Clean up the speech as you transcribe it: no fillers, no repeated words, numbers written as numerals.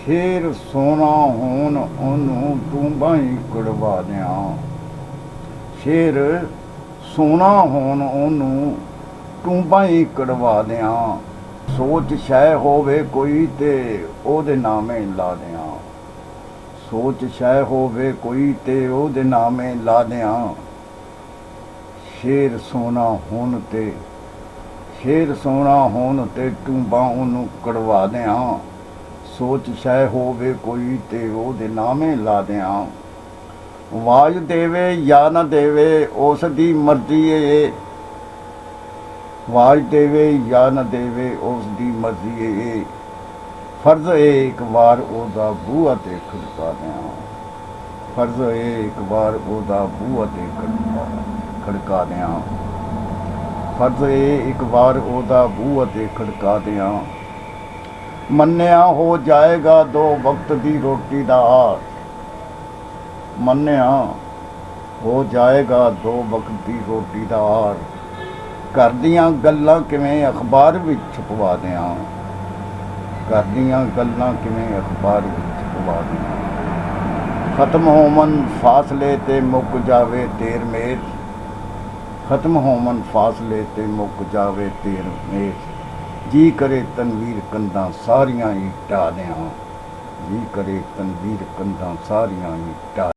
ਸ਼ੇਰ ਸੋਨਾ ਹੋਣ ਉਹਨੂੰ ਟੂੰਬਾਂ ਹੀ ਕੜਵਾ ਦਿਆਂ। ਸ਼ੇਰ ਸੋਨਾ ਹੋਣ ਉਹਨੂੰ ਟੂੰਬਾਂ ਹੀ ਕੜਵਾ ਦਿਆਂ। ਸੋਚ ਸ਼ੈ ਹੋਵੇ ਕੋਈ ਤੇ ਉਹਦੇ ਨਾਮੇ ਲਾ ਦਿਆਂ। ਸੋਚ ਸ਼ੈ ਹੋਵੇ ਕੋਈ ਤੇ ਉਹਦੇ ਨਾਮੇ ਲਾ ਦਿਆਂ। ਸ਼ੇਰ ਸੋਨਾ ਹੋਣ ਤੇ ਸ਼ੇਰ ਸੋਨਾ ਹੋਣ ਤੇ ਟੂੰਬਾਂ ਉਹਨੂੰ ਕੜਵਾ ਦਿਆਂ। ਸੋਚ ਸ਼ੈ ਹੋਵੇ ਕੋਈ ਤੇ ਉਹਦੇ ਨਾਮੇ ਲਾ ਦਿਆਂ। ਆਵਾਜ਼ ਦੇਵੇ ਜਾਂ ਨਾ ਦੇਵੇ ਉਸ ਦੀ ਮਰਜ਼ੀ ਏ। ਆਵਾਜ਼ ਦੇਵੇ ਜਾਂ ਨਾ ਦੇਵੇ ਉਸ ਦੀ ਮਰਜ਼ੀ ਏ। ਫਰਜ਼ ਏ ਇੱਕ ਵਾਰ ਉਹਦਾ ਬੂਹਾ ਤੇ ਖੜਕਾ ਦਿਆਂ। ਫਰਜ਼ ਏ ਇੱਕ ਵਾਰ ਉਹਦਾ ਬੂਹਾ ਤੇ ਖੜਕਾ ਦਿਆਂ। ਫਰਜ਼ ਏ ਇੱਕ ਵਾਰ ਉਹਦਾ ਬੂਹਾ ਤੇ ਖੜਕਾ ਦਿਆਂ। ਮੰਨਿਆ ਹੋ ਜਾਏਗਾ ਦੋ ਵਕਤ ਦੀ ਰੋਟੀ ਦਾ ਆਸ। ਮੰਨਿਆ ਹੋ ਜਾਏਗਾ ਦੋ ਵਕਤ ਦੀ ਰੋਟੀ ਦਾ ਆਸ। ਘਰ ਦੀਆਂ ਗੱਲਾਂ ਕਿਵੇਂ ਅਖਬਾਰ ਵਿੱਚ ਛਪਵਾ ਦਿਆਂ। ਘਰ ਦੀਆਂ ਗੱਲਾਂ ਕਿਵੇਂ ਅਖਬਾਰ ਵਿੱਚ ਛਪਵਾ ਦਿਆਂ। ਖਤਮ ਹੋਵਨ ਫਾਸਲੇ ਤੇ ਮੁੱਕ ਜਾਵੇ ਤੇਰ ਮੇਰ। ਖਤਮ ਹੋਵਨ ਫਾਸਲੇ ਤੇ ਮੁੱਕ ਜਾਵੇ ਤੇਰ ਮੇਰ। ਜੀ ਕਰੇ ਤਨਵੀਰ ਕੰਧਾਂ ਸਾਰੀਆਂ ਹੀ ਢਾਹ ਦਿਆਂ। ਜੀ ਕਰੇ ਤਨਵੀਰ ਕੰਧਾਂ ਸਾਰੀਆਂ ਹੀ ਢਾਹ